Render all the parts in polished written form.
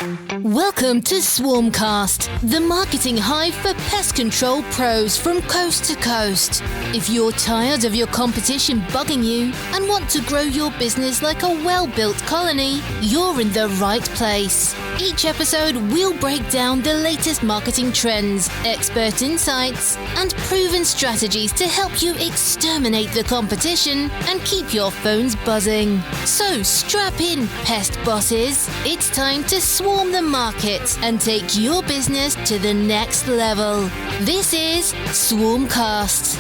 Welcome to SwarmCast, the marketing hive for pest control pros from coast to coast. If you're tired of your competition bugging you and want to grow your business like a well-built colony, you're in the right place. Each episode, we'll break down the latest marketing trends, expert insights, and proven strategies to help you exterminate the competition and keep your phones buzzing. So strap in, pest bosses. It's time to swarm the market and take your business to the next level. This is SwarmCast.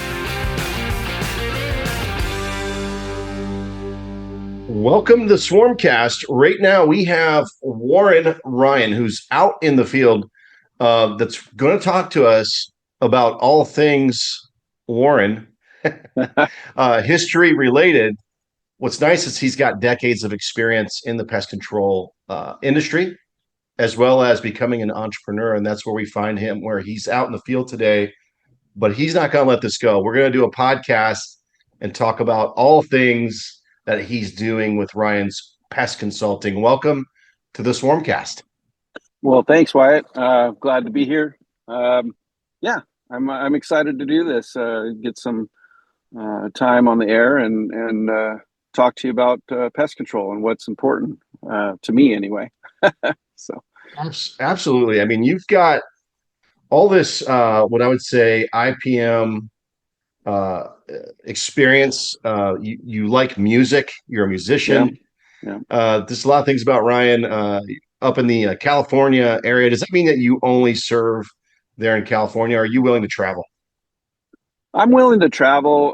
Welcome to the SwarmCast. Right now we have Warren Ryan, who's out in the field, that's going to talk to us about all things Warren, history related. What's nice is he's got decades of experience in the pest control industry, as well as becoming an entrepreneur. And that's where we find him, where he's out in the field today, but he's not going to let this go. We're going to do a podcast and talk about all things that he's doing with Ryan's Pest Consulting. Welcome to the SwarmCast. Well, thanks, Wyatt. Glad to be here. I'm excited to do this. Get some time on the air and talk to you about pest control and what's important to me, anyway. So, absolutely. I mean, you've got all this, what I would say, IPM experience. You like music. You're a musician. Yeah. There's a lot of things about Ryan up in the California area. Does that mean that you only serve there in California? Or are you willing to travel? I'm willing to travel.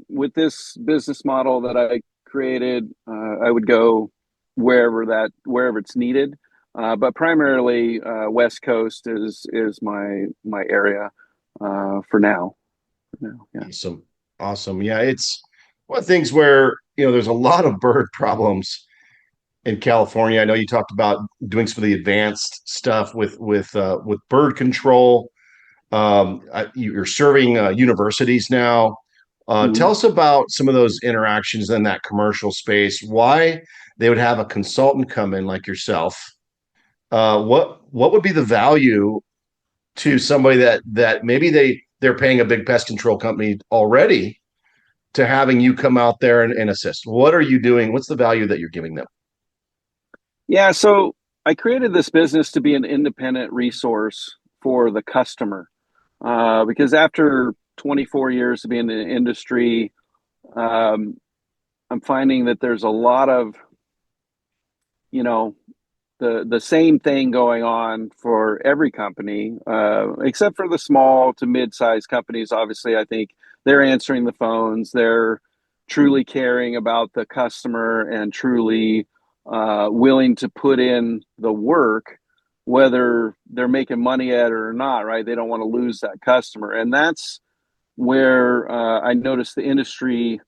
With this business model that I created, I would go wherever it's needed. But primarily, West Coast is my area for now. Yeah. Awesome. Yeah, it's one of the things where there's a lot of bird problems in California. I know you talked about doing some of the advanced stuff with bird control. You're serving universities now. Tell us about some of those interactions in that commercial space. Why they would have a consultant come in like yourself. What would be the value to somebody that maybe they're paying a big pest control company already to having you come out there and assist? What are you doing? What's the value that you're giving them? Yeah, so I created this business to be an independent resource for the customer, because after 24 years of being in the industry, I'm finding that there's a lot of, the same thing going on for every company, except for the small to mid-sized companies. Obviously, I think they're answering the phones. They're truly caring about the customer and truly willing to put in the work, whether they're making money at it or not, right? They don't want to lose that customer. And that's where I noticed the industry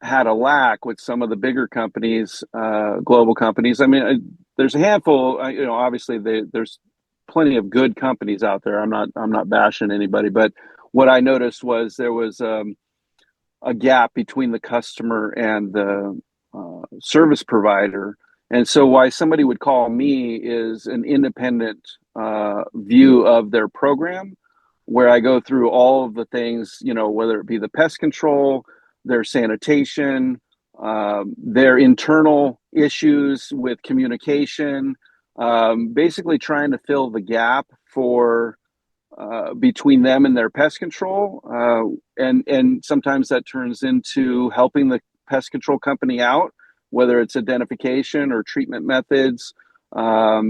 had a lack with some of the bigger companies, global companies. I mean, there's a handful, obviously there's plenty of good companies out there. I'm not bashing anybody, but what I noticed was there was a gap between the customer and the service provider. And so why somebody would call me is an independent view of their program, where I go through all of the things, whether it be the pest control, their sanitation, their internal issues with communication, basically trying to fill the gap for between them and their pest control. And sometimes that turns into helping the pest control company out, whether it's identification or treatment methods,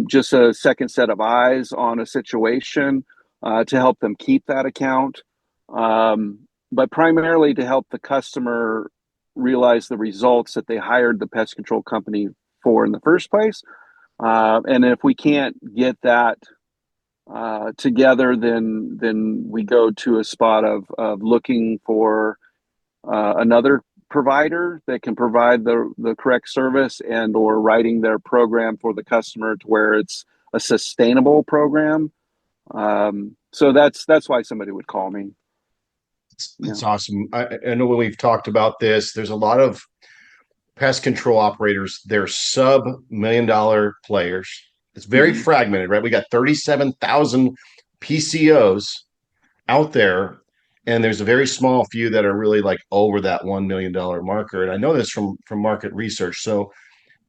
just a second set of eyes on a situation to help them keep that account. But primarily to help the customer realize the results that they hired the pest control company for in the first place. And if we can't get that together, then we go to a spot of looking for another provider that can provide the correct service and or writing their program for the customer to where it's a sustainable program. So that's why somebody would call me. It's awesome. I know when we've talked about this, there's a lot of pest control operators. They're sub $1 million players. It's very fragmented, right? We got 37,000 PCOs out there, and there's a very small few that are really like over that $1 million marker. And I know this from market research. So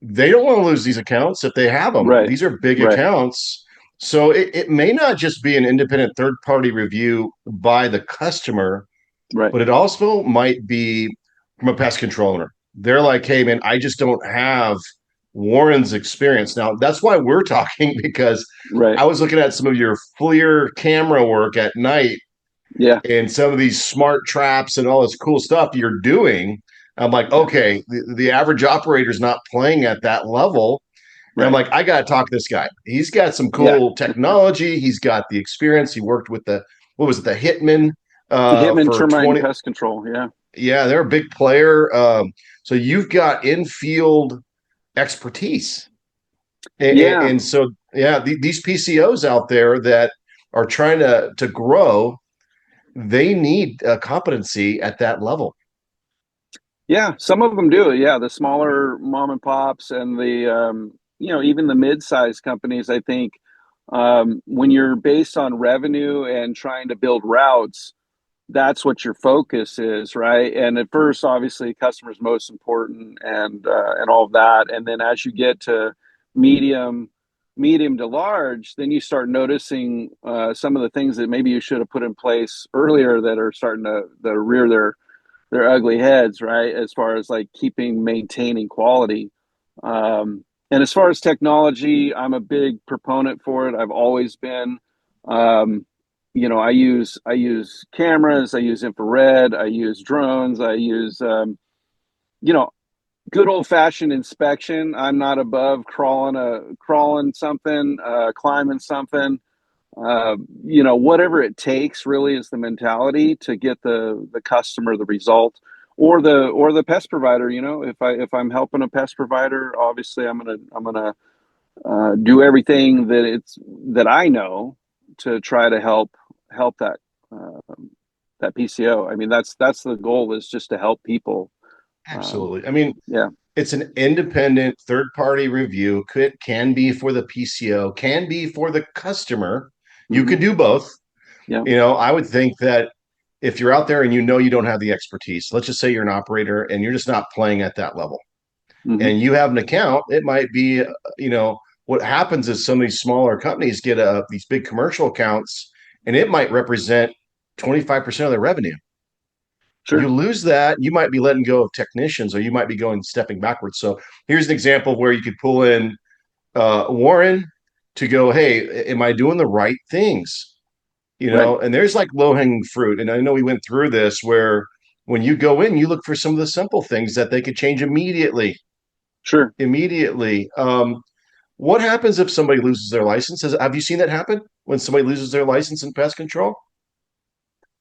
they don't want to lose these accounts if they have them. Right. These are big Right. accounts. So it may not just be an independent third party review by the customer, Right. but it also might be from a pest control owner. They're like, hey, man, I just don't have Warren's experience. Now, that's why we're talking, because Right. I was looking at some of your FLIR camera work at night Yeah. and some of these smart traps and all this cool stuff you're doing. I'm like, okay, the average operator is not playing at that level. And I'm Right. like, I got to talk to this guy. He's got some Yeah. cool technology. He's got the experience. He worked with what was it, the Hitman Hitman for termite and 20. pest control. Yeah. Yeah, they're a big player. So you've got in-field expertise. Yeah. And so, yeah, these PCOs out there that are trying to grow, they need competency at that level. Yeah, some of them do. Yeah, the smaller mom and pops and the even the mid-sized companies. I think when you're based on revenue and trying to build routes, that's what your focus is, right? And at first, obviously, customers most important, and all of that. And then as you get to medium, medium to large, then you start noticing some of the things that maybe you should have put in place earlier that are starting to rear their ugly heads, right? As far as like maintaining quality. And as far as technology, I'm a big proponent for it. I've always been. I use cameras, I use infrared, I use drones, I use you know good old fashioned inspection. I'm not above crawling something, climbing something. Whatever it takes really is the mentality to get the customer the result, or the pest provider. If I'm helping a pest provider, obviously I'm gonna do everything that I know to try to help that PCO. I mean, that's the goal, is just to help people. Absolutely. I mean, Yeah. it's an independent third party review. Can be for the PCO, can be for the customer. You Hmm. can do both. Yeah. I would think that if you're out there and you don't have the expertise, let's just say you're an operator and you're just not playing at that level, Hmm. and you have an account, it might be, what happens is some of these smaller companies get these big commercial accounts, and it might represent 25% of their revenue. You Sure. lose that, you might be letting go of technicians, or you might be stepping backwards. So here's an example where you could pull in Warren to go, hey, am I doing the right things? Right. And there's like low hanging fruit. And I know we went through this where when you go in, you look for some of the simple things that they could change immediately. Sure. Immediately. What happens if somebody loses their license? Have you seen that happen when somebody loses their license in pest control?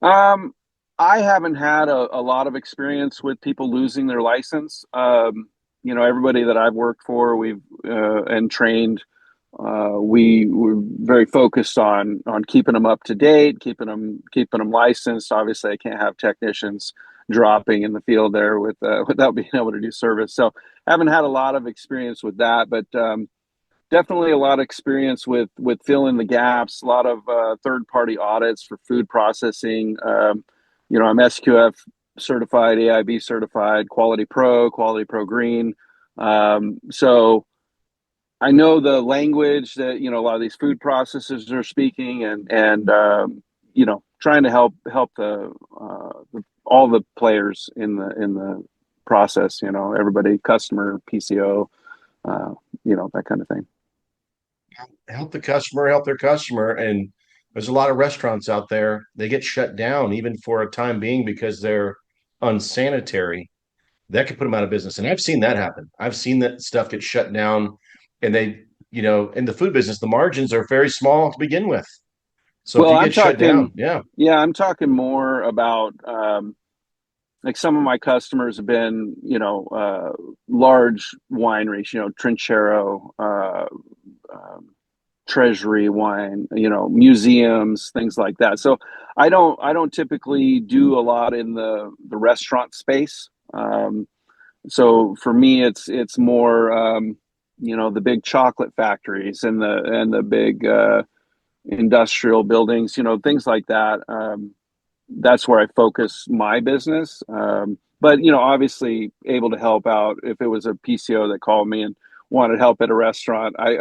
Um, I haven't had a lot of experience with people losing their license. Everybody that I've worked for, we've and trained, we're very focused on keeping them up to date, keeping them licensed. Obviously, I can't have technicians dropping in the field there without being able to do service. So, I haven't had a lot of experience with that, but definitely a lot of experience with filling the gaps. A lot of third party audits for food processing. I'm SQF certified, AIB certified, Quality Pro Green. So I know the language that a lot of these food processors are speaking, and trying to help all the players in the process. Everybody, customer, PCO, that kind of thing. Help the customer, help their customer. And there's a lot of restaurants out there, they get shut down even for a time being because they're unsanitary. That could put them out of business. And I've seen that happen. I've seen that stuff get shut down. And in the food business, the margins are very small to begin with. So if Well, you I'm get shut down, talking, yeah. yeah, I'm talking more about like some of my customers have been, large wineries, Trinchero, Treasury wine, museums, things like that. So I don't typically do a lot in the restaurant space. So for me, it's more. the big chocolate factories and the big industrial buildings, things like that. That's where I focus my business. But obviously able to help out if it was a PCO that called me and wanted help at a restaurant. I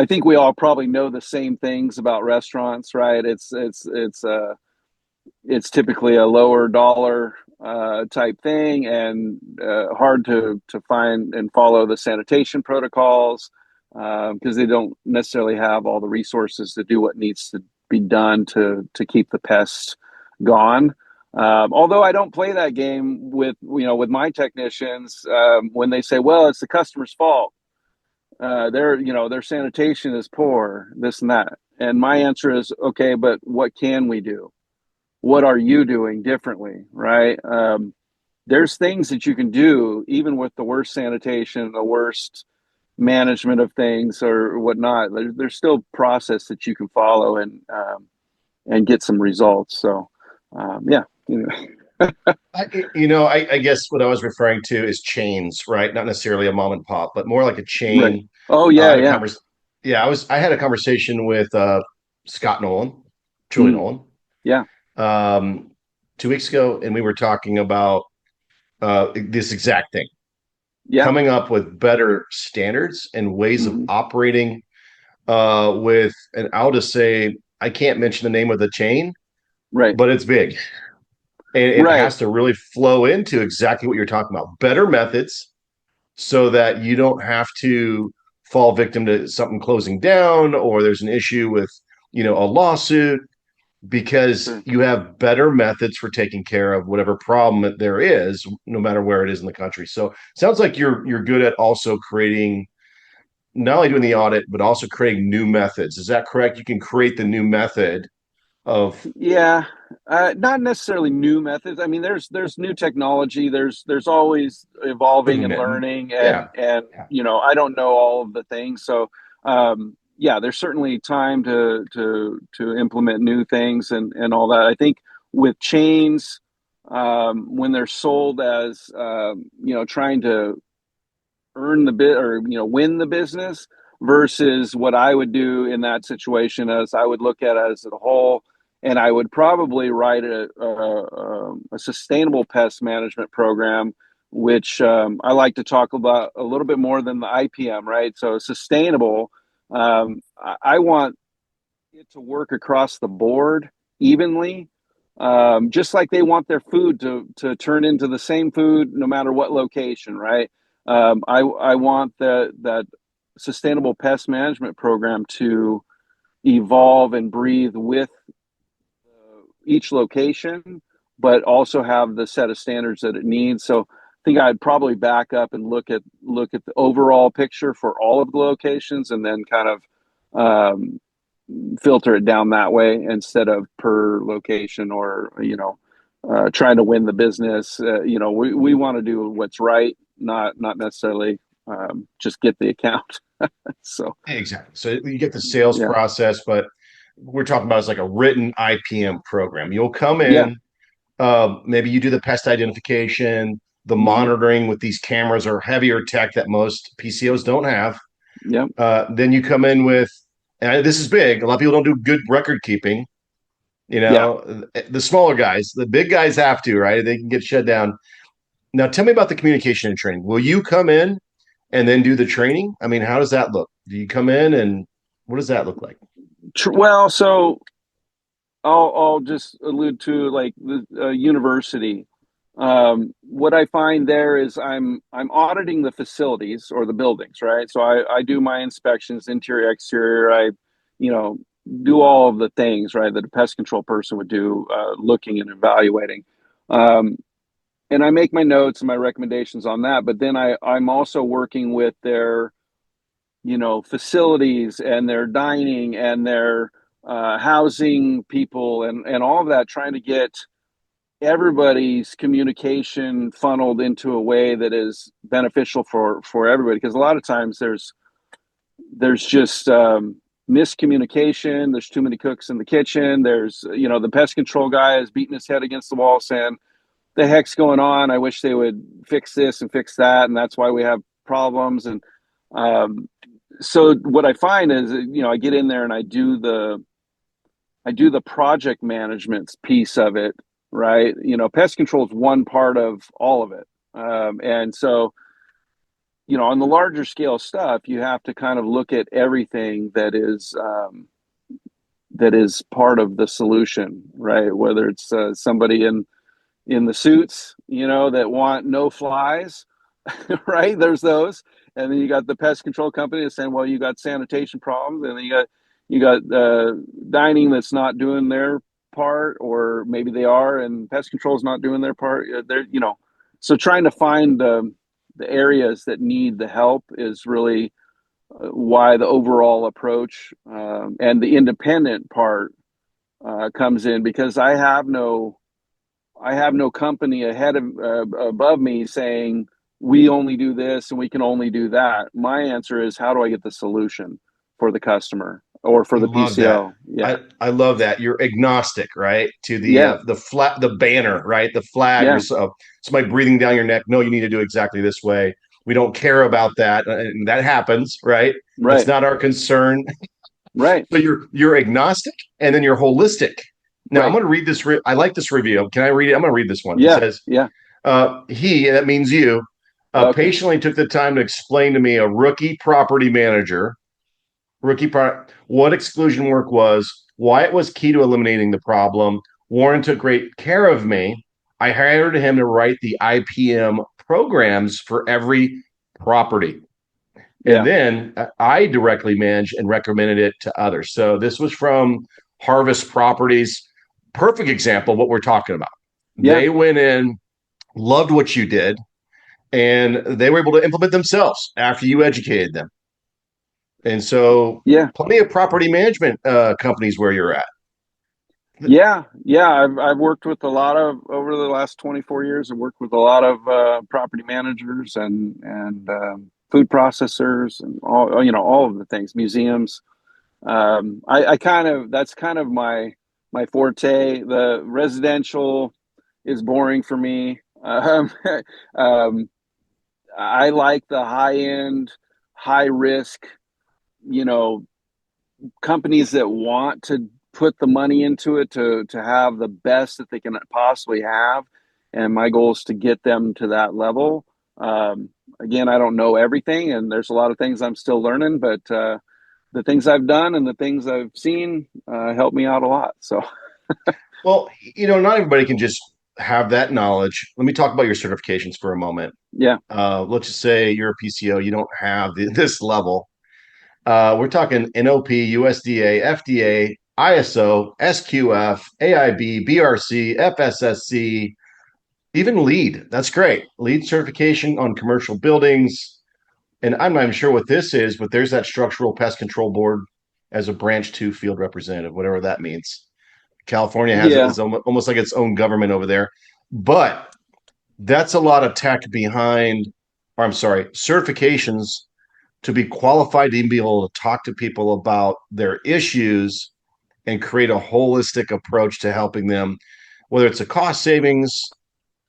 think we all probably know the same things about restaurants, right? It's typically a lower dollar type thing, and hard to find and follow the sanitation protocols because they don't necessarily have all the resources to do what needs to be done to keep the pests gone. Although I don't play that game with my technicians when they say, "Well, it's the customer's fault. Their sanitation is poor, this and that." And my answer is, okay, but what can we do? What are you doing differently, right? There's things that you can do even with the worst sanitation, the worst management of things or whatnot. There's still process that you can follow and get some results. So yeah. I guess what I was referring to is chains, right? Not necessarily a mom and pop, but more like a Right. chain. Oh I yeah, had a yeah. I had a conversation with Scott Nolan, Julie Mm, Nolan, yeah. um, 2 weeks ago, and we were talking about this exact thing, Yeah. coming up with better standards and ways of Hmm. operating with, and I'll just say, I can't mention the name of the chain, Right. but it's big. And it Right. has to really flow into exactly what you're talking about. Better methods so that you don't have to fall victim to something closing down or there's an issue with, a lawsuit because Sure. you have better methods for taking care of whatever problem that there is, no matter where it is in the country. So it sounds like you're good at also creating, not only doing the audit, but also creating new methods. Is that correct? You can create the new method of Yeah, not necessarily new methods. I mean, there's new technology. There's always evolving and implement. learning, Yeah. and Yeah. I don't know all of the things. So yeah, there's certainly time to implement new things and all that. I think with chains, when they're sold as trying to earn the bit or win the business versus what I would do in that situation as I would look at it as a whole, and I would probably write a sustainable pest management program, which I like to talk about a little bit more than the IPM, right? So sustainable, I want it to work across the board evenly. Just like they want their food to turn into the same food no matter what location, right? I want that sustainable pest management program to evolve and breathe with each location, but also have the set of standards that it needs. So I think I'd probably back up and look at the overall picture for all of the locations, and then kind of filter it down that way instead of per location or trying to win the business. We want to do what's right, not necessarily just get the account. So Exactly. So you get the sales yeah, process, but we're talking about is like a written IPM program. You'll come yeah, in, maybe you do the pest identification, the mm-hmm. monitoring with these cameras or heavier tech that most PCOs don't have. Yeah, Then you come in with, and this is big. A lot of people don't do good record keeping. yeah. The smaller guys, the big guys have to, right? They can get shut down. Now, tell me about the communication and training. Will you come in and then do the training? I mean, how does that look? Do you come in and what does that look like? Well, so I'll just allude to like the university. What I find there is I'm auditing the facilities or the buildings, right? So I do my inspections, interior, exterior. I, you know, do all of the things, right, that a pest control person would do, looking and evaluating. Um, and I make my notes and my recommendations on that. But then I'm also working with their facilities and their dining and their housing people and all of that, trying to get everybody's communication funneled into a way that is beneficial for everybody, because a lot of times there's just miscommunication. There's too many cooks in the kitchen. There's the pest control guy is beating his head against the wall saying, the heck's going on? I wish they would fix this and fix that, and that's why we have problems. And So what I find is, I get in there and I do the project management piece of it, right? Pest control is one part of all of it. And so, on the larger scale stuff, you have to kind of look at everything that is part of the solution, right? Whether it's somebody in the suits, that want no flies, right? There's those, and then you got the pest control company that's saying, well, you got sanitation problems, and then you got dining that's not doing their part, or maybe they are, and pest control is not doing their part. So trying to find the areas that need the help is really why the overall approach and the independent part comes in, because I have no company ahead of above me saying we only do this and we can only do that. My answer is, how do I get the solution for the customer or for I the love that. PCO? Yeah, I love that. You're agnostic, right? To yeah, the banner, right? The flag or yeah. so somebody breathing down your neck. No, you need to do exactly this way. We don't care about that. And that happens, right? That's Right, not our concern. right, So you're agnostic and then you're holistic. Now I'm right. going to read this. I like this review. Can I read it? I'm going to read this one. It Yeah, says, yeah. he, that means you, Okay. patiently took the time to explain to me, a rookie property manager, what exclusion work was, why it was key to eliminating the problem. Warren took great care of me. I hired him to write the IPM programs for every property. And Yeah, then I directly managed and recommended it to others. So this was from Harvest Properties. Perfect example of what we're talking about. yeah, They went in, loved what you did, and they were able to implement themselves after you educated them. And so, yeah. plenty of property management companies where you're at. Yeah. I've worked with a lot of, over the last 24 years. I've worked with a lot of property managers and food processors and all of the things, museums. I kind of, that's kind of my forte. The residential is boring for me. Um, I like the high end, high risk, you know, companies that want to put the money into it to have the best that they can possibly have, and my goal is to get them to that level. Again, I don't know everything, and there's a lot of things I'm still learning, but the things I've done and the things I've seen help me out a lot. So Well, not everybody can just have that knowledge. Let me talk about your certifications for a moment. yeah, Let's just say you're a PCO, you don't have this level. We're talking NOP, USDA, FDA, ISO, SQF, AIB, BRC, FSSC, even LEED. That's great. LEED certification on commercial buildings. And I'm not even sure what this is, but there's that structural pest control board as a branch two field representative, whatever that means. California has it yeah, as almost like its own government over there. But that's a lot of tech behind, or I'm sorry, certifications to be qualified to be able to talk to people about their issues and create a holistic approach to helping them, whether it's a cost savings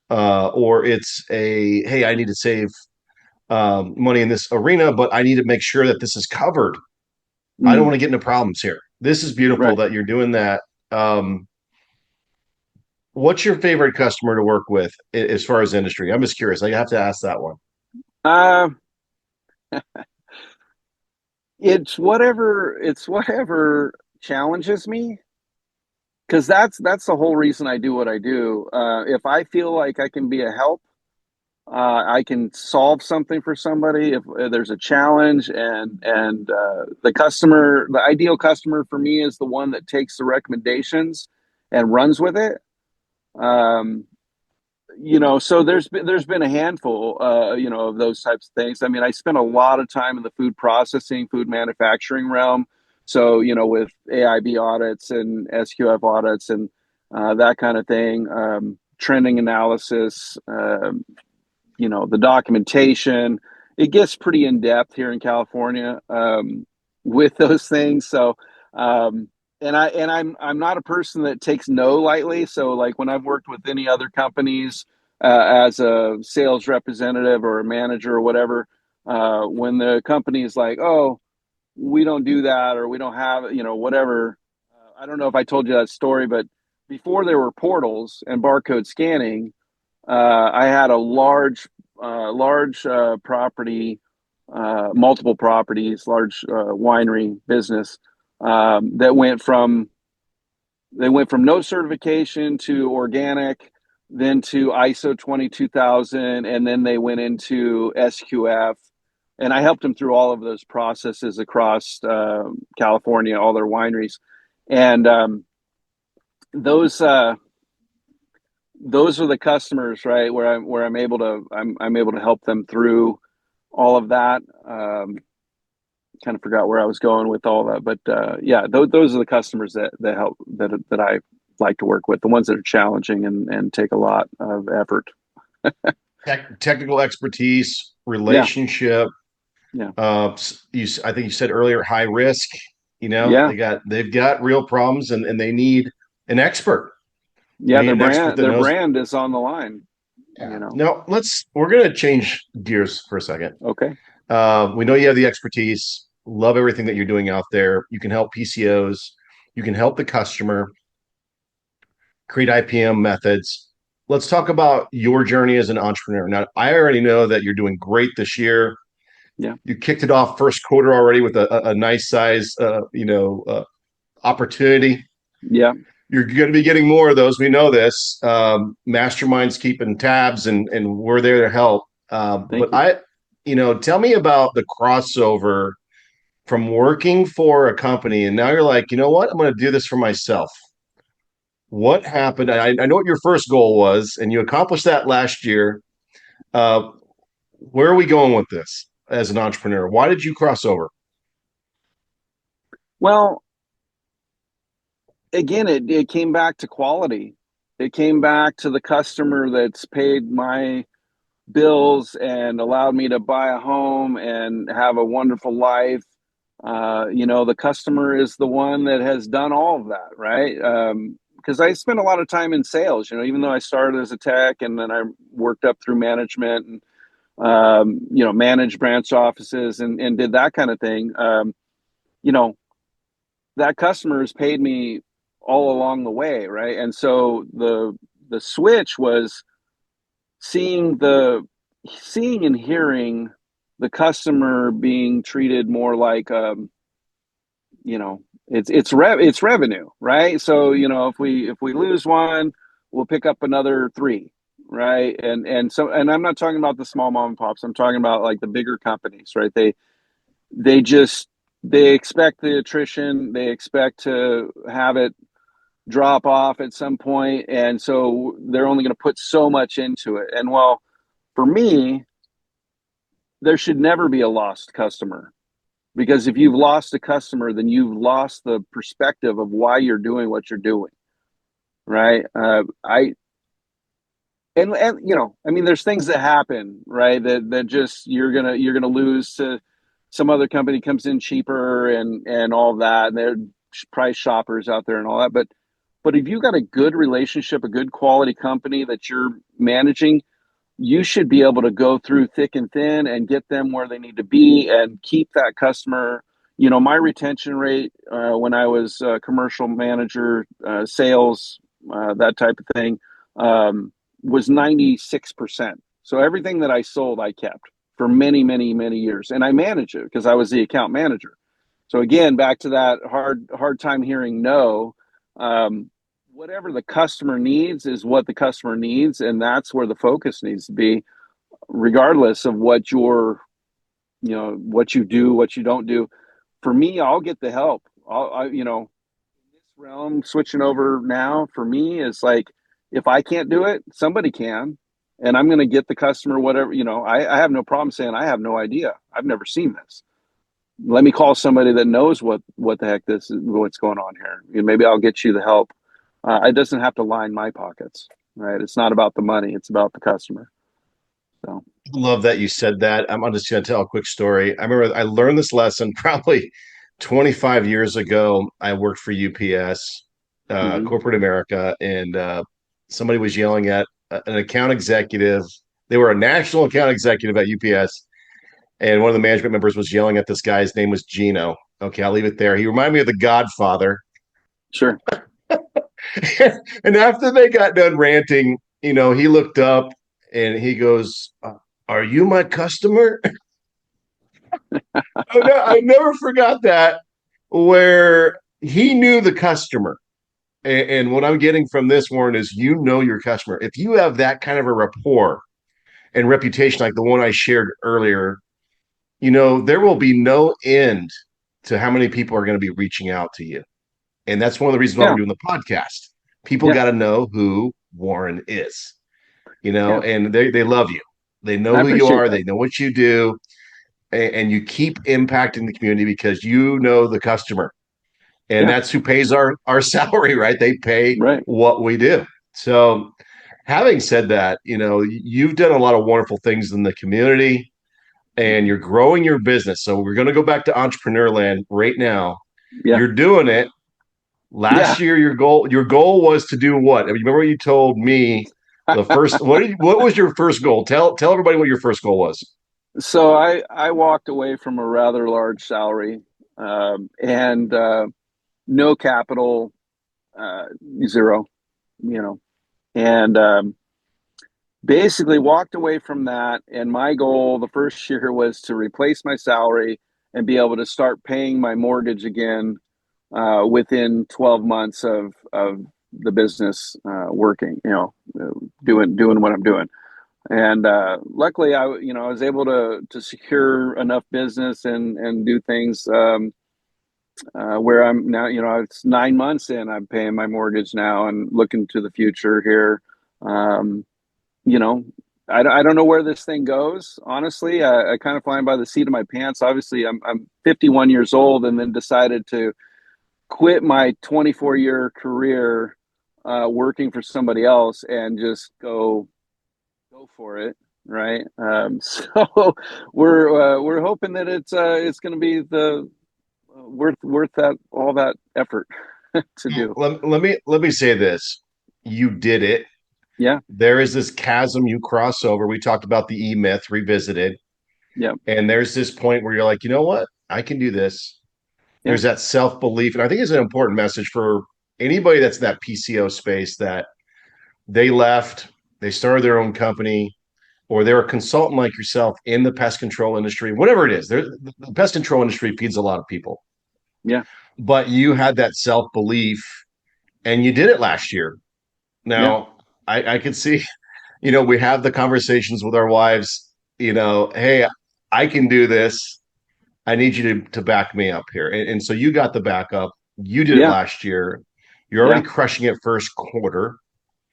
or it's a, hey, I need to save money in this arena, but I need to make sure that this is covered. I don't mm, want to get into problems here. This is beautiful right. that you're doing that. What's your favorite customer to work with as far as industry? I'm just curious. I have to ask that one. Uh, it's whatever challenges me, because that's the whole reason I do what I do. If I feel like I can be a help, I can solve something for somebody. If there's a challenge, and the ideal customer for me is the one that takes the recommendations and runs with it. Um, so there's been a handful, of those types of things. I mean, I spent a lot of time in the food processing, food manufacturing realm. So, with AIB audits and SQF audits and that kind of thing, trending analysis, the documentation. It gets pretty in depth here in California with those things. So, I'm not a person that takes no lightly. So, like when I've worked with any other companies as a sales representative or a manager or whatever, When the company is like, oh, we don't do that, or we don't have, whatever. I don't know if I told you that story, but before there were portals and barcode scanning, I had a large property, multiple properties, large winery business that went from no certification to organic, then to ISO 22000, and then they went into SQF. And I helped them through all of those processes across California, all their wineries, and those those are the customers, right? Where I'm able to help them through all of that. Kind of forgot where I was going with all that, but yeah, those are the customers that help that I like to work with, the ones that are challenging and take a lot of effort. Technical expertise, Yeah, relationship. yeah, I think you said earlier, high risk. yeah, They've got real problems, and they need an expert. They yeah. need Their an expert brand that their knows. brand is on the line. Yeah. Now we're going to change gears for a second. Okay. We know you have the expertise. Love everything that you're doing out there. You can help PCOs. You can help the customer create IPM methods. Let's talk about your journey as an entrepreneur. Now, I already know that you're doing great this year. Yeah, You kicked it off first quarter already with a nice size, opportunity. yeah. You're going to be getting more of those. We know this. Masterminds keeping tabs, and we're there to help. Thank But you. tell me about the crossover from working for a company, and now you're like, you know what? I'm going to do this for myself. What happened? I know what your first goal was, and you accomplished that last year. Uh, where are we going with this as an entrepreneur? Why did you cross over? Well, again, it came back to quality. It came back to the customer that's paid my bills and allowed me to buy a home and have a wonderful life. The customer is the one that has done all of that, right? Because I spent a lot of time in sales, even though I started as a tech and then I worked up through management and, managed branch offices and did that kind of thing. You know, that customer has paid me all along the way, right? And so the switch was seeing the seeing and hearing the customer being treated more like it's revenue, right? So if we lose one, we'll pick up another three, right? And I'm not talking about the small mom and pops. I'm talking about like the bigger companies, right? They just they expect the attrition, they expect to have it drop off at some point, and so they're only going to put so much into it. And well, for me, there should never be a lost customer, because if you've lost a customer, then you've lost the perspective of why you're doing what you're doing, right? I and I mean, there's things that happen, right? That just you're gonna lose to some other company comes in cheaper and all that, and they're price shoppers out there and all that. But if you got a good relationship, a good quality company that you're managing, you should be able to go through thick and thin and get them where they need to be and keep that customer. My retention rate when I was a commercial manager, sales, that type of thing, was 96%. So everything that I sold, I kept for many, many, many years, and I managed it because I was the account manager. So again, back to that hard time hearing no. Whatever the customer needs is what the customer needs, and that's where the focus needs to be, regardless of what you do, what you don't do. For me, I'll get the help. In this realm, switching over now for me is like, if I can't do it, somebody can, and I'm going to get the customer whatever. I have no problem saying I have no idea. I've never seen this. Let me call somebody that knows what the heck this is, what's going on here. Maybe I'll get you the help. It doesn't have to line my pockets, right? It's not about the money; it's about the customer. So, Love that you said that. I'm just going to tell a quick story. I remember I learned this lesson probably 25 years ago. I worked for UPS, mm-hmm. corporate America, and somebody was yelling at an account executive. They were a national account executive at UPS, and one of the management members was yelling at this guy. His name was Gino. Okay, I'll leave it there. He reminded me of the Godfather. Sure. And after they got done ranting, he looked up and he goes, "Are you my customer?" Oh, no, I never forgot that, where he knew the customer. And what I'm getting from this, Warren, is your customer. If you have that kind of a rapport and reputation like the one I shared earlier, there will be no end to how many people are going to be reaching out to you. And that's one of the reasons why we're Yeah. doing the podcast. People Yeah. got to know who Warren is, Yeah. and they love you. They know I who you appreciate are. that. They know what you do. And you keep impacting the community because you know the customer. And Yeah. that's who pays our salary, right? They pay Right. what we do. So having said that, you've done a lot of wonderful things in the community and you're growing your business. So we're going to go back to entrepreneur land right now. Yeah. You're doing it. Yeah. Last year, your goal was to do what? I mean, remember you told me the first. What was your first goal? Tell everybody what your first goal was. So I walked away from a rather large salary, and no capital, uh, zero, you know, and basically walked away from that. And my goal the first year was to replace my salary and be able to start paying my mortgage again within 12 months of the business working, doing what I'm doing. And luckily, I was able to secure enough business and do things where I'm now. It's 9 months in. I'm paying my mortgage now and looking to the future here. Um, you know, I don't know where this thing goes. Honestly, I kind of flying by the seat of my pants. Obviously, I'm 51 years old, and then decided to quit my 24-year career working for somebody else and just go for it, right? So we're hoping that it's going to be the worth that all that effort to do. Let me say this. You did it. Yeah, There is this chasm you cross over. We talked about the E-Myth revisited, yeah, and there's this point where you're like, you know what? I can do this. yeah, There's that self-belief, and I think it's an important message for anybody that's in that PCO space that they left, they started their own company, or they're a consultant like yourself in the pest control industry, whatever it is. The pest control industry feeds a lot of people, yeah, but you had that self-belief and you did it last year. yeah, Now, I could see, we have the conversations with our wives, hey, I can do this. I need you to back me up here. And so you got the backup. You did it yeah, last year. You're already yeah, crushing it first quarter.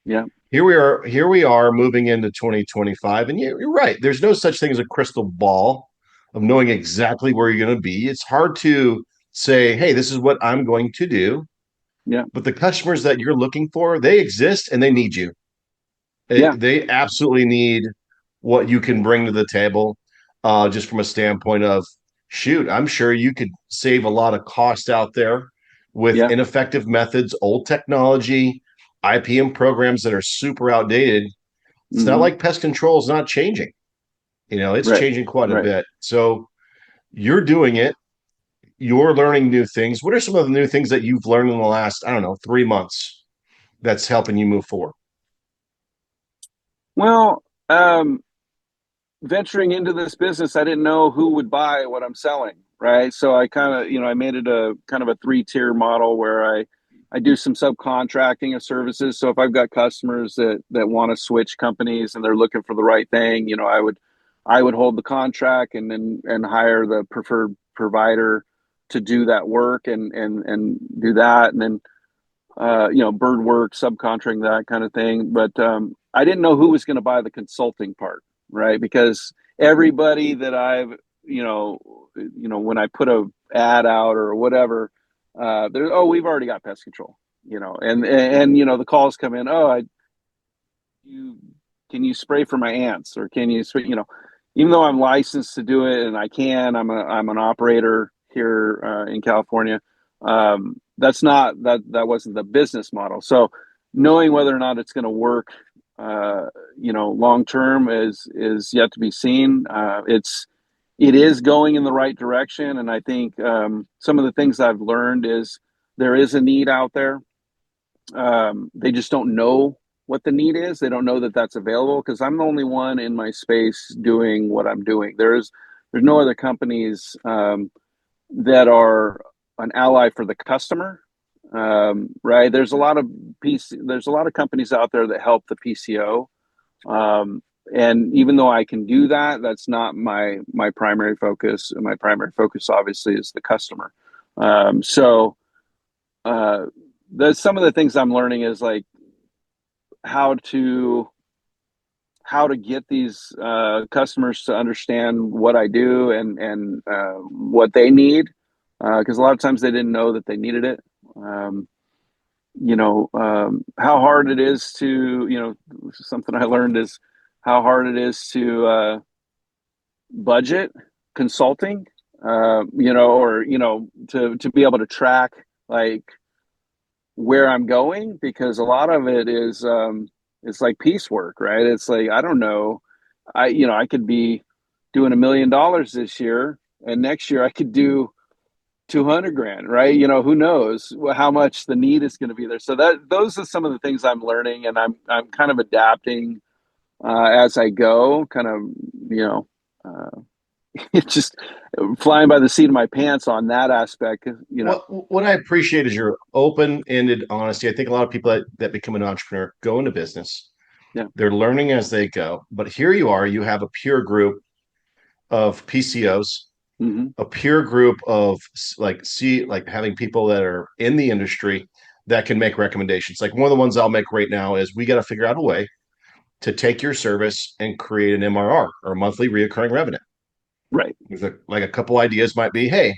yeah, Here we are moving into 2025. And you're right. There's no such thing as a crystal ball of knowing exactly where you're going to be. It's hard to say, hey, this is what I'm going to do. yeah, But the customers that you're looking for, they exist and they need you. yeah, They absolutely need what you can bring to the table, just from a standpoint of, shoot, I'm sure you could save a lot of cost out there with yeah. ineffective methods, old technology, IPM programs that are super outdated. It's not Hmm. like pest control is not changing. It's Right, changing quite a right. bit. So you're doing it. You're learning new things. What are some of the new things that you've learned in the last, I don't know, 3 months that's helping you move forward? Well, venturing into this business, I didn't know who would buy what I'm selling, right? So I kind of, I made it a kind of a three-tier model where I do some subcontracting of services. So if I've got customers that want to switch companies and they're looking for the right thing, I would hold the contract and hire the preferred provider to do that work and do that, and then bird work, subcontracting, that kind of thing. But I didn't know who was going to buy the consulting part, right? Because everybody that I've, when I put a ad out or whatever, there's, oh, we've already got pest control, and the calls come in, oh, you can you spray for my ants, or can you spray, even though I'm licensed to do it and I'm an operator here in California. That wasn't the business model. So knowing whether or not it's going to work, long term is yet to be seen. it is going in the right direction. And I think some of the things I've learned is there is a need out there. They just don't know what the need is. They don't know that that's available because I'm the only one in my space doing what I'm doing. There's no other companies that are an ally for the customer. Right? There's a lot of companies out there that help the PCO. And even though I can do that, that's not my primary focus. My primary focus, obviously, is the customer. So some of the things I'm learning is like how to get these customers to understand what I do and what they need, because a lot of times they didn't know that they needed it. How hard it is to, something I learned is how hard it is to budget consulting, to be able to track like where I'm going, because a lot of it is it's like piecework, right? It's like, I don't know, I could be doing $1 million this year, and next year I could do 200 grand, right? Who knows how much the need is going to be there. So those are some of the things I'm learning, and I'm kind of adapting as I go, kind of, it's just flying by the seat of my pants on that aspect, What I appreciate is your open-ended honesty. I think a lot of people that become an entrepreneur go into business. Yeah. They're learning as they go. But here you are, you have a peer group of PCOs, a peer group of like having people that are in the industry that can make recommendations. Like one of the ones I'll make right now is we got to figure out a way to take your service and create an MRR, or monthly reoccurring revenue. Right. Like a couple ideas might be, hey,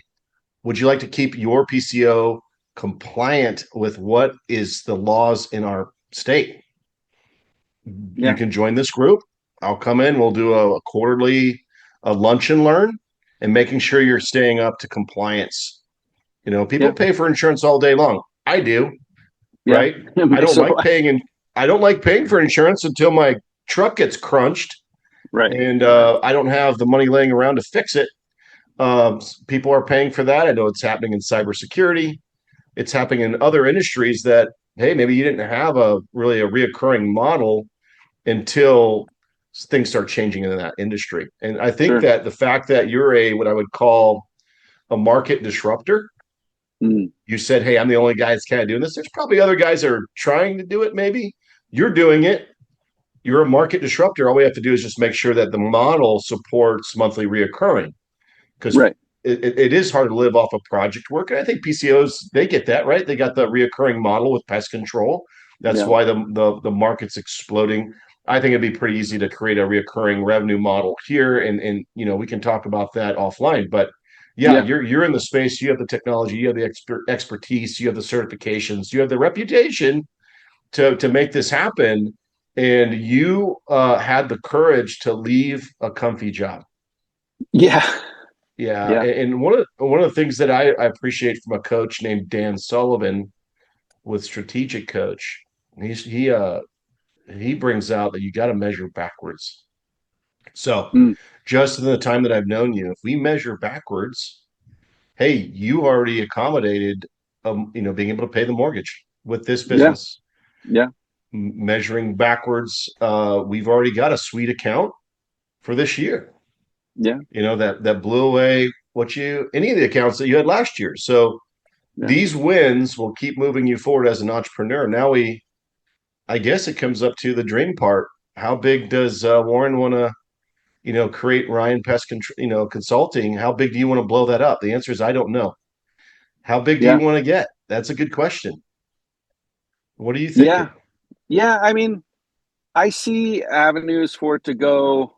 would you like to keep your PCO compliant with what is the laws in our state? Yeah. You can join this group. I'll come in. We'll do a quarterly lunch and learn, and making sure you're staying up to compliance. People pay for insurance all day long. I do, right? I don't like paying for insurance until my truck gets crunched, right? And I don't have the money laying around to fix it. People are paying for that. I know it's happening in cybersecurity. It's happening in other industries that, hey, maybe you didn't have a reoccurring model until things start changing in that industry. And I think that the fact that you're what I would call a market disruptor, you said, hey, I'm the only guy that's kind of doing this. There's probably other guys that are trying to do it. Maybe you're doing it. You're a market disruptor. All we have to do is just make sure that the model supports monthly reoccurring, because it is hard to live off of project work. And I think PCOs, they get that, right? They got the reoccurring model with pest control. That's why the market's exploding. I think it'd be pretty easy to create a reoccurring revenue model here. And we can talk about that offline. But you're in the space. You have the technology. You have the expertise. You have the certifications. You have the reputation to make this happen. And you had the courage to leave a comfy job. Yeah. And one of the things that I appreciate from a coach named Dan Sullivan with Strategic Coach, he brings out that you got to measure backwards. So just in the time that I've known you, if we measure backwards, hey, you already accommodated, being able to pay the mortgage with this business. Yeah. Measuring backwards, we've already got a sweet account for this year. Yeah. That blew away any of the accounts that you had last year. So these wins will keep moving you forward as an entrepreneur. Now I guess it comes up to the dream part. How big does Warren want to, create Ryan Pest Consulting? How big do you want to blow that up? The answer is, I don't know. How big do you want to get? That's a good question. What are you thinking? Yeah. I mean, I see avenues for it to go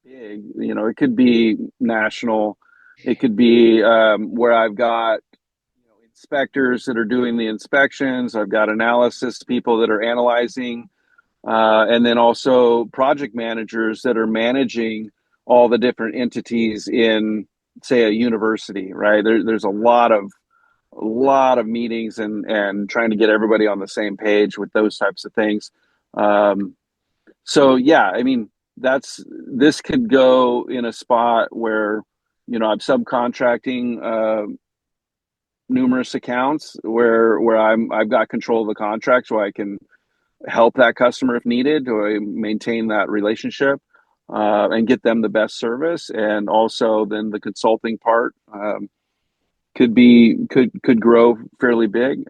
big. It could be national. It could be where I've got inspectors that are doing the inspections. I've got analysis people that are analyzing, and then also project managers that are managing all the different entities in, say, a university. Right? There's a lot of meetings and trying to get everybody on the same page with those types of things. So yeah, I mean, this could go in a spot where, I'm subcontracting numerous accounts where I've got control of the contract, so I can help that customer if needed, to maintain that relationship and get them the best service. And also then the consulting part could grow fairly big.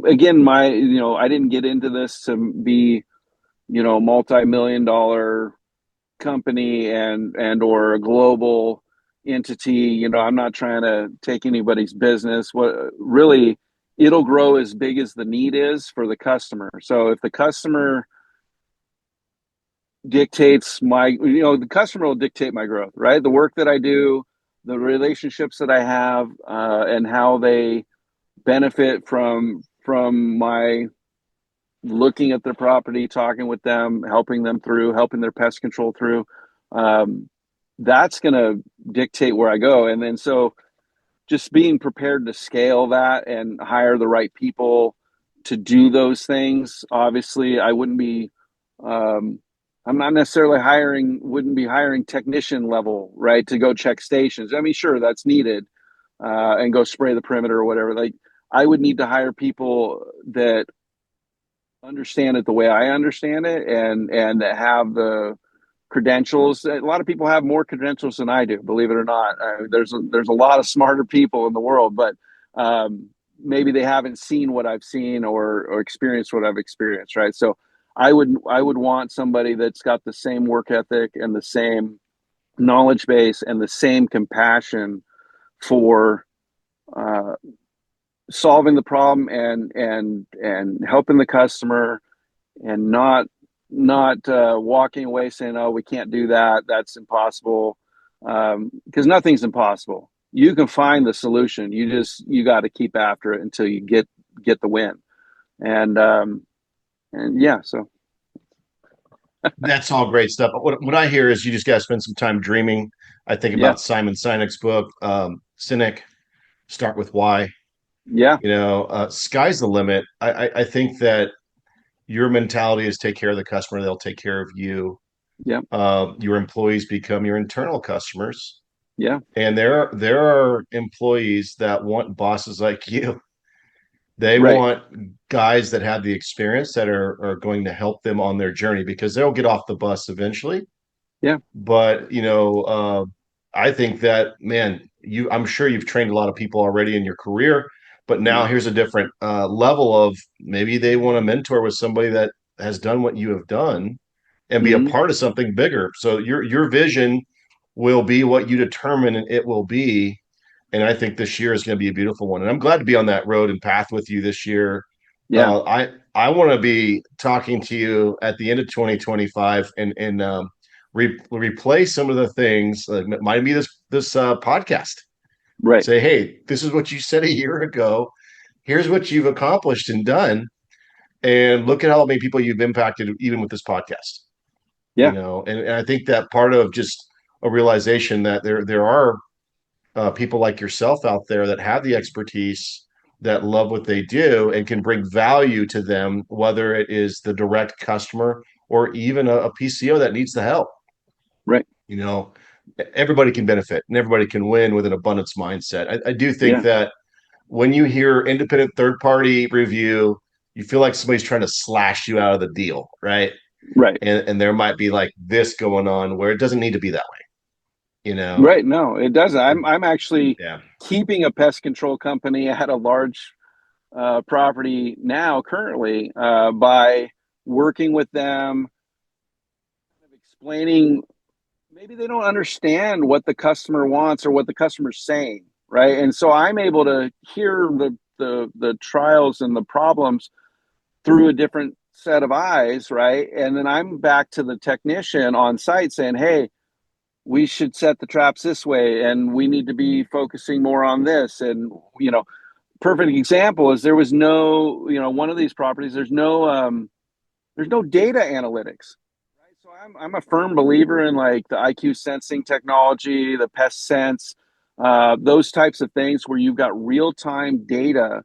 Again, I didn't get into this to be, multi-million-dollar company and or a global entity. I'm not trying to take anybody's business. What really, it'll grow as big as the need is for the customer. So if the customer dictates the customer will dictate my growth, right? The work that I do, the relationships that I have, and how they benefit from my looking at their property, talking with them, helping their pest control through. That's going to dictate where I go. And then so just being prepared to scale that and hire the right people to do those things. Obviously, I'm not necessarily wouldn't be hiring technician level, right, to go check stations. I mean, sure, that's needed, and go spray the perimeter or whatever. Like, I would need to hire people that understand it the way I understand it, and that have the credentials. A lot of people have more credentials than I do, believe it or not. There's a lot of smarter people in the world, but maybe they haven't seen what I've seen or experienced what I've experienced, right? So I would want somebody that's got the same work ethic and the same knowledge base and the same compassion for solving the problem and helping the customer, and not walking away saying, "Oh, we can't do that. That's impossible," because nothing's impossible. You can find the solution. You got to keep after it until you get the win. And yeah, so That's all great stuff. But what I hear is you just got to spend some time dreaming. I think yeah, about Simon Sinek's book, Sinek, Start with Why. yeah, Sky's the limit. I think that your mentality is take care of the customer, they'll take care of you. yeah, Your employees become your internal customers, yeah, and there are employees that want bosses like you. They right, want guys that have the experience that are going to help them on their journey, because they'll get off the bus eventually. yeah, But I think that, man, I'm sure you've trained a lot of people already in your career, but now mm-hmm. here's a different level of, maybe they want to mentor with somebody that has done what you have done and be a Mm-hmm. part of something bigger. So your vision will be what you determine it will be. And I think this year is going to be a beautiful one. And I'm glad to be on that road and path with you this year. Yeah, I want to be talking to you at the end of 2025 and replace some of the things, like might be this podcast. right, Say, hey, this is what you said a year ago. Here's what you've accomplished and done, and look at how many people you've impacted, even with this podcast. yeah, And I think that part of just a realization that there are people like yourself out there that have the expertise, that love what they do and can bring value to them, whether it is the direct customer or even a PCO that needs the help. right, you know Everybody can benefit and everybody can win with an abundance mindset. I do think yeah, that when you hear independent third party review, you feel like somebody's trying to slash you out of the deal, right? right. And there might be like this going on where it doesn't need to be that way. Right. No, it doesn't. I'm actually Yeah. keeping a pest control company at a large property now currently, by working with them, kind of explaining. Maybe they don't understand what the customer wants or what the customer's saying, right? And so I'm able to hear the trials and the problems through a different set of eyes, right? And then I'm back to the technician on site saying, "Hey, we should set the traps this way, and we need to be focusing more on this." And perfect example is there was no, one of these properties, there's no data analytics, right? So I'm a firm believer in like the IQ sensing technology, the pest sense, those types of things where you've got real time data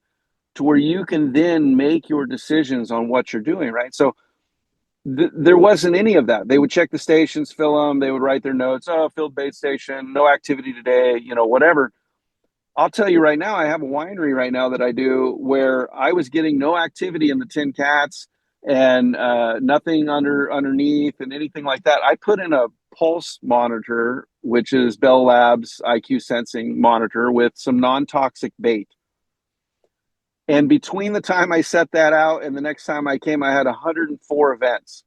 to where you can then make your decisions on what you're doing, right? So There wasn't any of that. They would check the stations, fill them. They would write their notes. Oh, filled bait station, no activity today, whatever. I'll tell you right now, I have a winery right now that I do where I was getting no activity in the tin cats and nothing underneath and anything like that. I put in a pulse monitor, which is Bell Labs IQ sensing monitor with some non-toxic bait. And between the time I set that out and the next time I came, I had 104 events.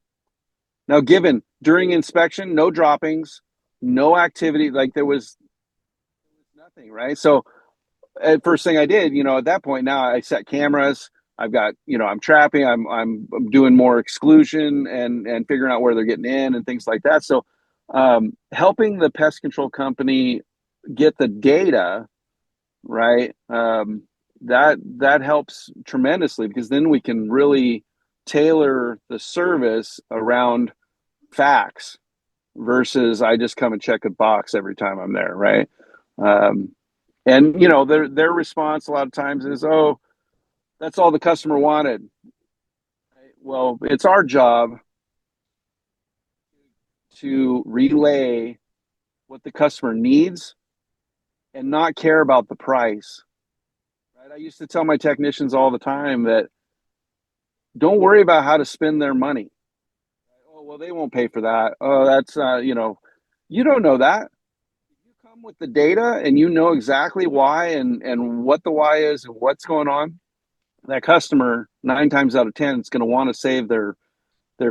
Now, given during inspection, no droppings, no activity, like there was nothing, right? So, first thing I did, at that point, now I set cameras. I've got, I'm trapping. I'm doing more exclusion and figuring out where they're getting in and things like that. So, helping the pest control company get the data, right? That helps tremendously because then we can really tailor the service around facts versus I just come and check a box every time I'm there, right? And their response a lot of times is, "Oh, that's all the customer wanted." Right? Well, it's our job to relay what the customer needs and not care about the price. Right? I used to tell my technicians all the time that don't worry about how to spend their money. Oh, well, they won't pay for that. Oh, that's you don't know that. If you come with the data and you know exactly why and what the why is and what's going on, that customer 9 times out of 10 is going to want to save their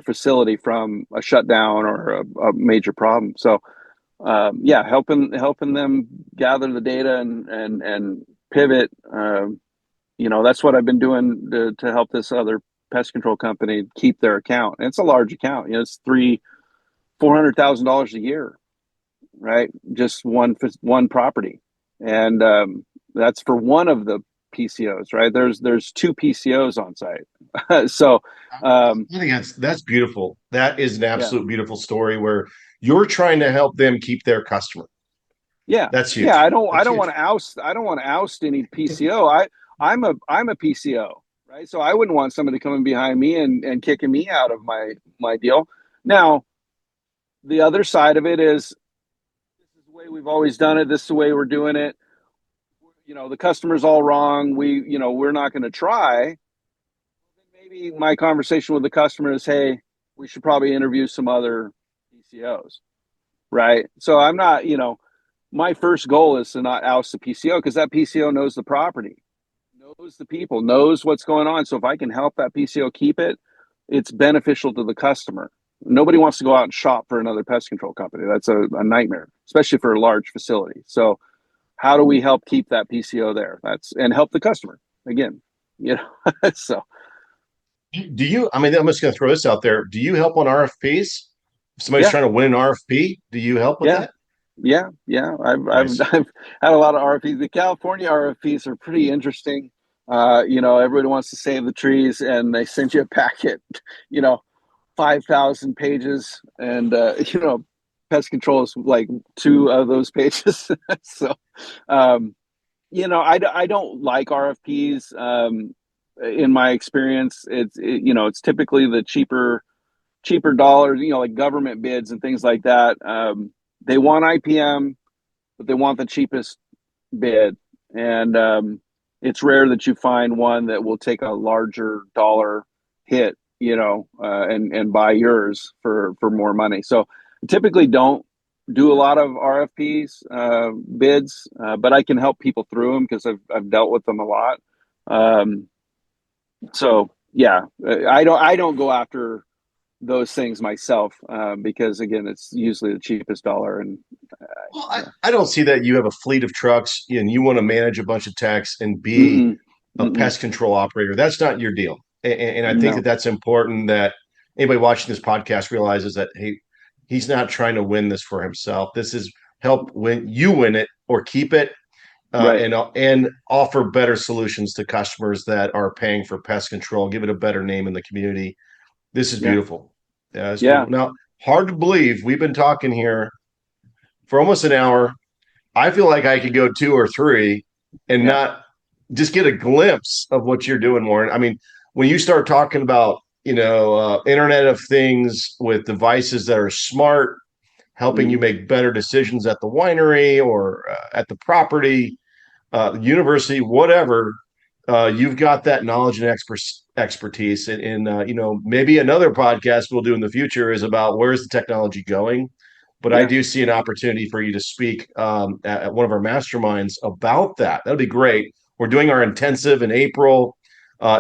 facility from a shutdown or a major problem. So helping them gather the data and pivot. That's what I've been doing to help this other pest control company keep their account. And it's a large account. It's $400,000 a year, right? Just one property, and that's for one of the PCOs, right? There's 2 PCOs on site, so I think that's beautiful. That is an absolute beautiful story where you're trying to help them keep their customer. Yeah, that's huge. Yeah, I don't want to oust any PCO. I'm a PCO, right? So I wouldn't want somebody coming behind me and kicking me out of my deal. Now, the other side of it is this is the way we've always done it. This is the way we're doing it. The customer's all wrong. We're not going to try. Maybe my conversation with the customer is, hey, we should probably interview some other PCOs, right? So I'm not, my first goal is to not oust the PCO because that PCO knows the property, knows the people, knows what's going on. So if I can help that PCO keep it, it's beneficial to the customer. Nobody wants to go out and shop for another pest control company. That's a nightmare, especially for a large facility. So how do we help keep that PCO there? And help the customer again, so. Do you, I'm just going to throw this out there. Do you help on RFPs? If somebody's trying to win an RFP, do you help with that? Yeah. Nice. I've had a lot of RFPs. The California RFPs are pretty interesting. Everybody wants to save the trees and they send you a packet, 5,000 pages and, pest control is like 2 of those pages. So, I don't like RFPs. In my experience, it's typically the cheaper dollars, like government bids and things like that. They want IPM, but they want the cheapest bid. And it's rare that you find one that will take a larger dollar hit, and buy yours for more money. So I typically don't do a lot of RFPs, bids, but I can help people through them because I've dealt with them a lot. So yeah, I don't go after those things myself because again, it's usually the cheapest dollar. And I don't see that you have a fleet of trucks and you want to manage a bunch of techs and be a pest control operator. That's not your deal. And I think that's important that anybody watching this podcast realizes that, hey, he's not trying to win this for himself. This is help win it or keep it. Right. And offer better solutions to customers that are paying for pest control, give it a better name in the community. This is beautiful. Beautiful. Now, hard to believe we've been talking here for almost an hour. I feel like I could go 2 or 3 and not just get a glimpse of what you're doing, Warren. When you start talking about Internet of Things with devices that are smart, helping you Mm. make better decisions at the winery or at the property, university, whatever. You've got that knowledge and expertise. And maybe another podcast we'll do in the future is about where's the technology going. But I Yeah. do see an opportunity for you to speak at one of our masterminds about that. That'd be great. We're doing our intensive in April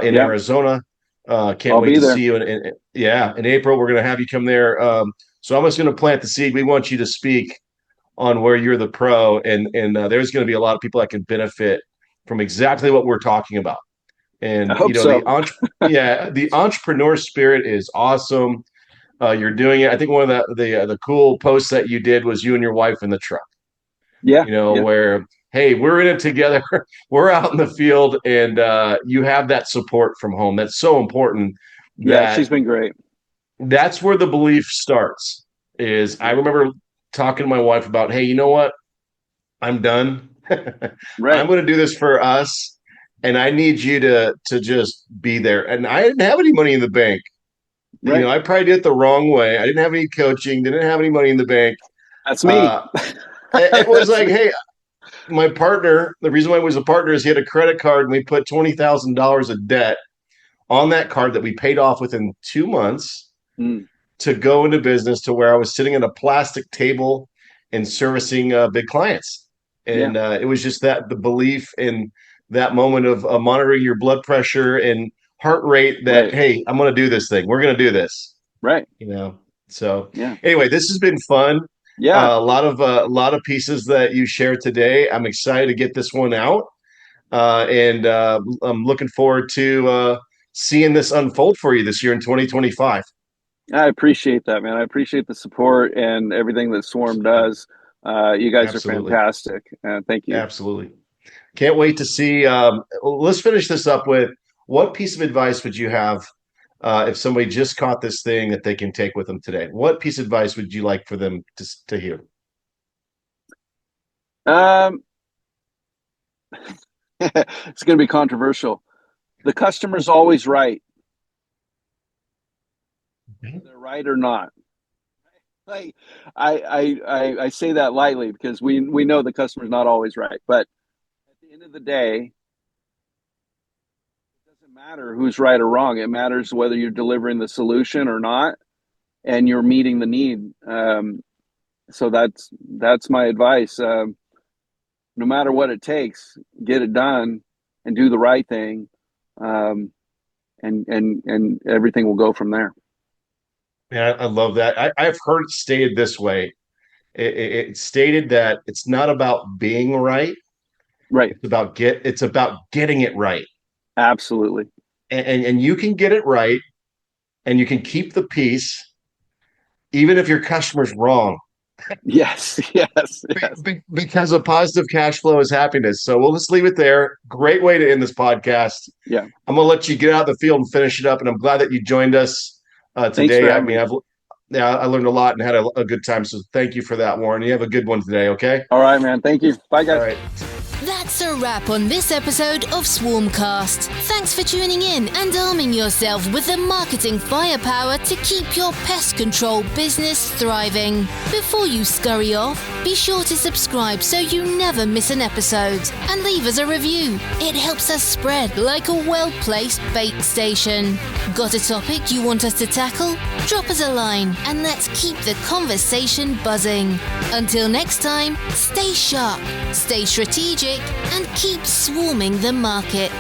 in Yeah. Arizona. Can't I'll wait be to there. see you. In April, we're going to have you come there. So I'm just going to plant the seed. We want you to speak on where you're the pro, and there's going to be a lot of people that can benefit from exactly what we're talking about. I And hope so. the entrepreneur spirit is awesome. You're doing it. I think one of the cool posts that you did was you and your wife in the truck. Yeah. Where hey, we're in it together. We're out in the field, and you have that support from home. That's so important. Yeah. She's been great. That's where the belief starts. I remember talking to my wife about, hey, you know what? I'm done. Right. I'm going to do this for us, and I need you to just be there. And I didn't have any money in the bank. Right. I probably did it the wrong way. I didn't have any coaching, didn't have any money in the bank. That's me. It was like, hey, my partner, the reason why he was a partner is he had a credit card and we put $20,000 of debt on that card that we paid off within 2 months to go into business, to where I was sitting at a plastic table and servicing big clients. And it was just the belief in that moment of monitoring your blood pressure and heart rate that, Right. hey, I'm going to do this thing. We're going to do this. Right. So Yeah. anyway, this has been fun. Yeah. A lot of pieces that you shared today. I'm excited to get this one out. And I'm looking forward to seeing this unfold for you this year in 2025. I appreciate that, man. I appreciate the support and everything that Swarm does. You guys Absolutely. are fantastic. Thank you. Absolutely. Can't wait to see. Let's finish this up with, what piece of advice would you have if somebody just caught this thing that they can take with them today? What piece of advice would you like for them to hear? It's going to be controversial. The customer's always right. Okay. They're right or not. Like, I say that lightly because we know the customer's not always right. But at the end of the day, it doesn't matter who's right or wrong. It matters whether you're delivering the solution or not, and you're meeting the need. So that's my advice. No matter what it takes, get it done and do the right thing, and everything will go from there. Yeah, I love that. I've heard it stated this way. It's stated that it's not about being right. Right. It's about getting it right. Absolutely. And you can get it right, and you can keep the peace, even if your customer's wrong. Yes. Because a positive cash flow is happiness. So we'll just leave it there. Great way to end this podcast. Yeah. I'm going to let you get out of the field and finish it up. And I'm glad that you joined us today. Thanks for having me. I learned a lot and had a good time. So thank you for that, Warren. You have a good one today. Okay. All right, man. Thank you. Bye, guys. All right. That's a wrap on this episode of SwarmCast. Thanks for tuning in and arming yourself with the marketing firepower to keep your pest control business thriving. Before you scurry off, be sure to subscribe so you never miss an episode, and leave us a review. It helps us spread like a well-placed bait station. Got a topic you want us to tackle? Drop us a line and let's keep the conversation buzzing. Until next time, stay sharp, stay strategic, and keep swarming the market.